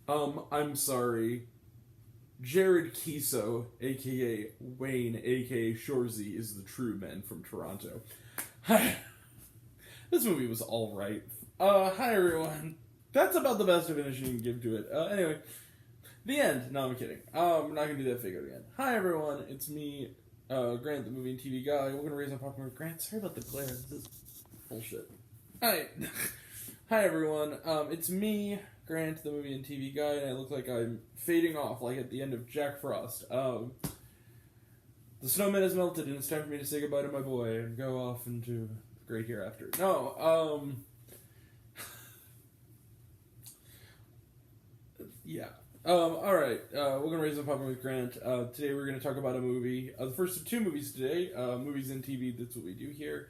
I'm sorry. Jared Kiso, aka Wayne, aka Shorzy, is the true man from Toronto. Hi. This movie was alright. Hi everyone. That's about the best definition you can give to it. Anyway, the end. No, I'm kidding. I'm not gonna do that figure again. Hi everyone, it's me, Grant, the movie and TV guy. We're gonna raise my popcorn with Grant. Sorry about the glare. This is bullshit. Hi. Hi everyone. It's me, Grant, the movie and TV guy, and I look like I'm fading off, like at the end of Jack Frost. The snowman has melted, and it's time for me to say goodbye to my boy and go off into the great hereafter. No, yeah. Alright, we're gonna raise the popcorn with Grant. Today we're gonna talk about a movie. The first of two movies today. Movies and TV, that's what we do here.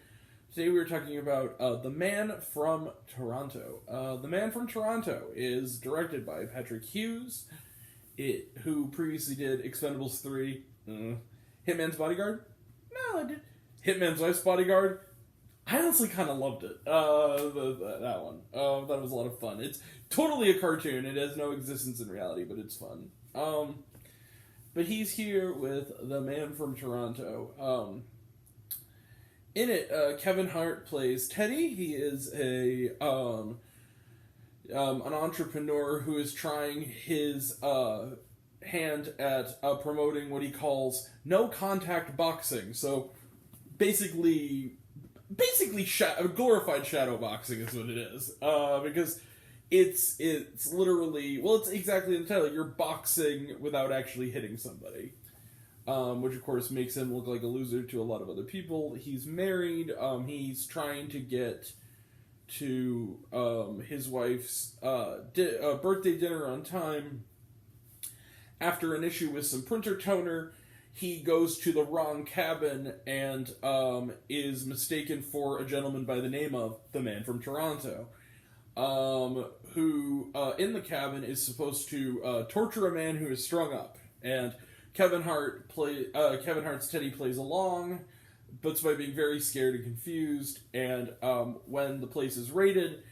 Today we're talking about The Man from Toronto. The Man from Toronto is directed by Patrick Hughes, who previously did Expendables 3, Hitman's Bodyguard? No, I did. Hitman's Wife's Bodyguard? I honestly kind of loved it. That one. That was a lot of fun. It's totally a cartoon. It has no existence in reality, but it's fun. But he's here with The Man from Toronto. In it, Kevin Hart plays Teddy. He is an entrepreneur who is trying his hand at promoting what he calls no-contact boxing. So, basically glorified shadow boxing is what it is. Because it's literally, well, it's exactly the title. You're boxing without actually hitting somebody. Which of course makes him look like a loser to a lot of other people. He's married. He's trying to get to his wife's birthday dinner on time. After an issue with some printer toner, he goes to the wrong cabin and is mistaken for a gentleman by the name of the Man from Toronto, who in the cabin is supposed to torture a man who is strung up. And Kevin Hart's Teddy plays along, but by being very scared and confused. And when the place is raided,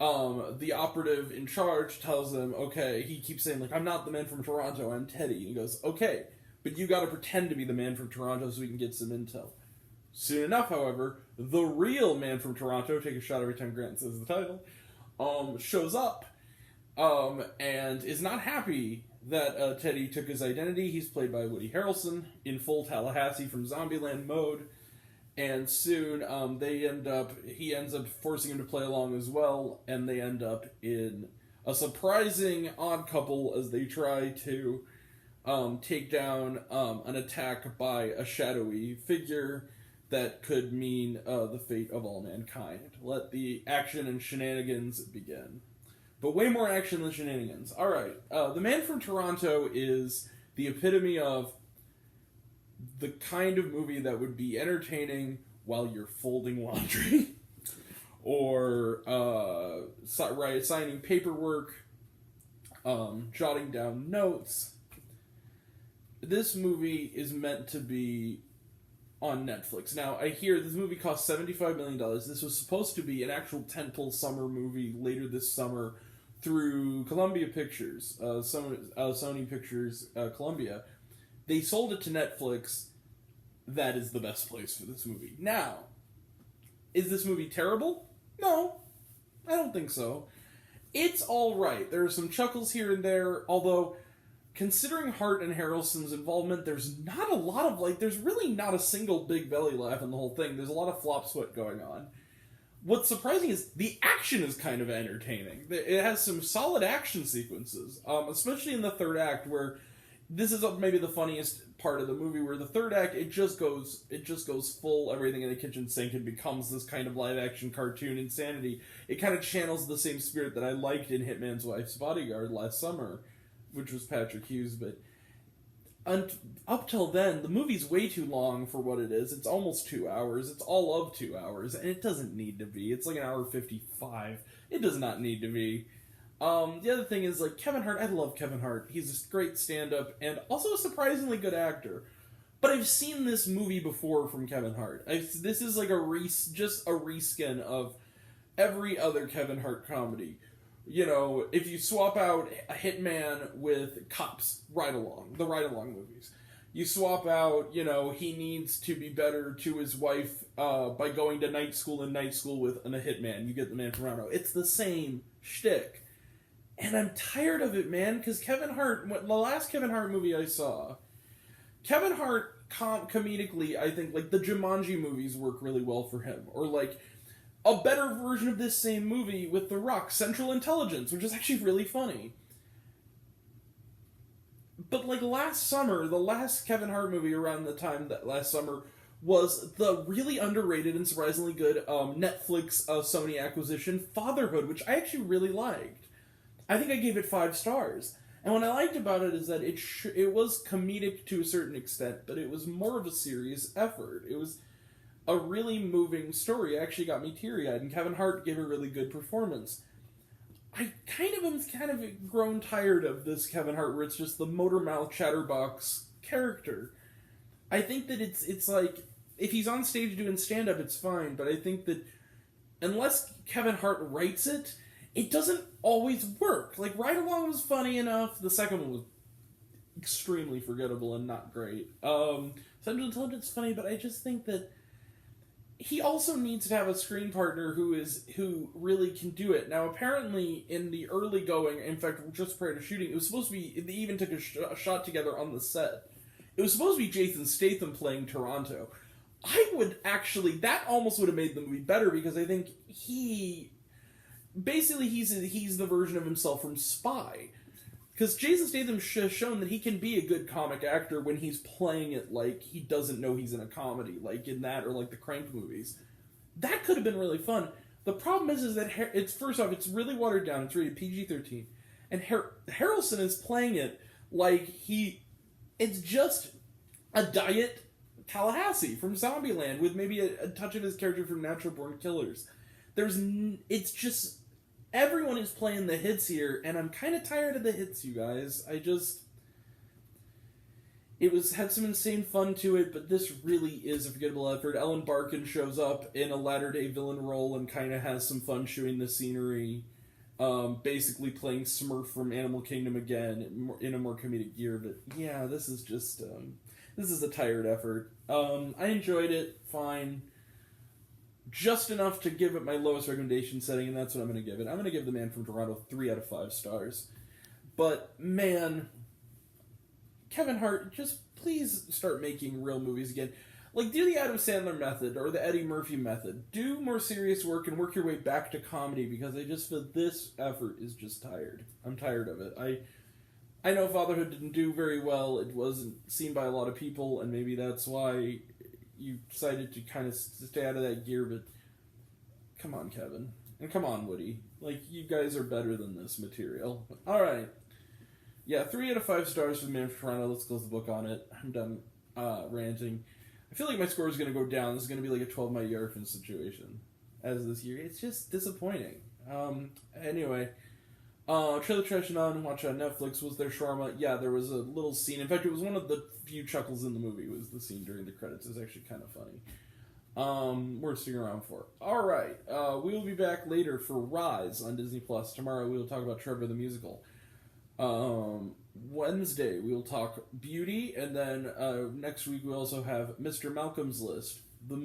the operative in charge tells him, okay, he keeps saying, like, I'm not the Man from Toronto, I'm Teddy. And he goes, okay, but you gotta pretend to be the Man from Toronto so we can get some intel. Soon enough, however, the real Man from Toronto, take a shot every time Grant says the title, shows up, and is not happy that Teddy took his identity. He's played by Woody Harrelson in full Tallahassee from Zombieland mode, and soon he ends up forcing him to play along as well, and they end up in a surprising odd couple as they try to take down an attack by a shadowy figure that could mean the fate of all mankind. Let the action and shenanigans begin. But way more action than shenanigans. Alright, The Man from Toronto is the epitome of the kind of movie that would be entertaining while you're folding laundry. Or signing paperwork, jotting down notes. This movie is meant to be on Netflix. Now, I hear this movie cost $75 million. This was supposed to be an actual tentpole summer movie later this summer through Columbia Pictures, Sony Pictures, Columbia. They sold it to Netflix. That is the best place for this movie. Now, is this movie terrible? No, I don't think so. It's alright. There are some chuckles here and there, although, considering Hart and Harrelson's involvement, there's not a lot of, there's really not a single big belly laugh in the whole thing. There's a lot of flop sweat going on. What's surprising is the action is kind of entertaining. It has some solid action sequences, especially in the third act, where this is maybe the funniest part of the movie, where the third act, it just goes full everything in the kitchen sink and becomes this kind of live action cartoon insanity. It kind of channels the same spirit that I liked in Hitman's Wife's Bodyguard last summer, which was Patrick Hughes, but up till then, the movie's way too long for what it is. It's almost 2 hours. It's all of 2 hours, and it doesn't need to be. It's like an hour 55. It does not need to be. The other thing is, Kevin Hart, I love Kevin Hart. He's a great stand-up, and also a surprisingly good actor. But I've seen this movie before from Kevin Hart. This is like just a reskin of every other Kevin Hart comedy. you know, if you swap out a hitman with cops, the ride-along movies. You swap out, you know, he needs to be better to his wife by going to night school with a hitman. You get the Man from Toronto. It's the same shtick. And I'm tired of it, man, because Kevin Hart, the last Kevin Hart movie I saw, Kevin Hart, comedically, I think, like, the Jumanji movies work really well for him. Or, like, a better version of this same movie with The Rock, Central Intelligence, which is actually really funny. But, like, last summer, the last Kevin Hart movie around the time that last summer was the really underrated and surprisingly good Netflix Sony acquisition, Fatherhood, which I actually really liked. I think I gave it 5 stars. And what I liked about it is that it was comedic to a certain extent, but it was more of a serious effort. It was a really moving story. It actually got me teary-eyed, and Kevin Hart gave a really good performance. I kind of grown tired of this Kevin Hart where it's just the motor-mouth chatterbox character. I think that it's like, if he's on stage doing stand-up, it's fine, but I think that unless Kevin Hart writes it, it doesn't always work. Like, Ride Along was funny enough, the second one was extremely forgettable and not great. Central Intelligence is funny, but I just think that he also needs to have a screen partner who really can do it. Now, apparently, in the early going, in fact, just prior to shooting, it was supposed to be, they even took a shot together on the set. It was supposed to be Jason Statham playing Toronto. That almost would have made the movie better, because I think he's the version of himself from Spy. Because Jason Statham has shown that he can be a good comic actor when he's playing it like he doesn't know he's in a comedy, like in that or like the Crank movies. That could have been really fun. The problem is that it's really watered down. It's rated PG-13, and Harrelson is playing it like it's just a diet Tallahassee from Zombieland with maybe a touch of his character from Natural Born Killers. It's just, everyone is playing the hits here, and I'm kind of tired of the hits, you guys. Had some insane fun to it, but this really is a forgettable effort. Ellen Barkin shows up in a latter-day villain role and kind of has some fun chewing the scenery, basically playing Smurf from Animal Kingdom again in a more comedic gear. But yeah, this is just this is a tired effort. I enjoyed it, fine. Just enough to give it my lowest recommendation setting, and that's what I'm going to give it. I'm going to give The Man from Toronto 3 out of 5 stars. But, man, Kevin Hart, just please start making real movies again. Like, do the Adam Sandler method, or the Eddie Murphy method. Do more serious work and work your way back to comedy, because I just feel this effort is just tired. I'm tired of it. I know Fatherhood didn't do very well. It wasn't seen by a lot of people, and maybe that's why you decided to kind of stay out of that gear, but come on, Kevin. And come on, Woody. Like, you guys are better than this material. Alright. Yeah, 3 out of 5 stars for The Man from Toronto. Let's close the book on it. I'm done ranting. I feel like my score is going to go down. This is going to be like a 12 Mighty Orphans situation as this year. It's just disappointing. Anyway. Trailer Trash On, watch on Netflix. Was there shawarma? Yeah, there was a little scene. In fact, it was one of the few chuckles in the movie, was the scene during the credits. It was actually kind of funny. Worth sticking around for. Alright, we will be back later for Rise on Disney+. Tomorrow we will talk about Trevor the Musical. Wednesday we will talk Beauty, and then next week we also have Mr. Malcolm's List, the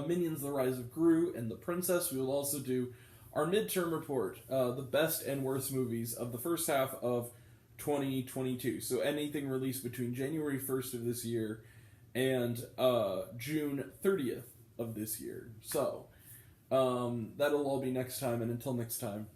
Minions, The Rise of Gru, and The Princess. We will also do our midterm report, the best and worst movies of the first half of 2022. So anything released between January 1st of this year and June 30th of this year. So that'll all be next time, and until next time,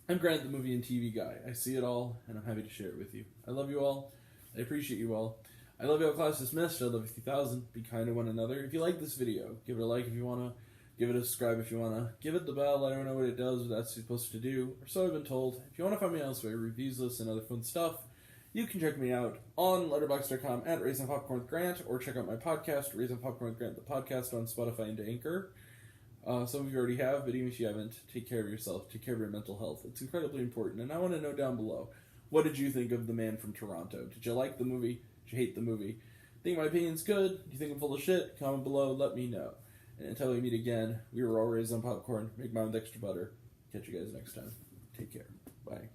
I'm Grant, the movie and TV guy. I see it all, and I'm happy to share it with you. I love you all. I appreciate you all. I love you all, class dismissed. I love you 3000. Be kind to one another. If you like this video, give it a like if you want to. Give it a subscribe if you want to. Give it the bell. I don't know what it does, but that's supposed to do. Or so I've been told. If you want to find me elsewhere, reviews, lists, and other fun stuff, you can check me out on letterboxd.com at Raisin Popcorn with Grant, or check out my podcast, Raisin Popcorn with Grant, the podcast, on Spotify and Anchor. Some of you already have, but even if you haven't, take care of yourself. Take care of your mental health. It's incredibly important. And I want to know down below, what did you think of The Man from Toronto? Did you like the movie? Did you hate the movie? Think my opinion's good? Do you think I'm full of shit? Comment below. Let me know. And until we meet again, we were all raised on popcorn. Make mine with extra butter. Catch you guys next time. Take care. Bye.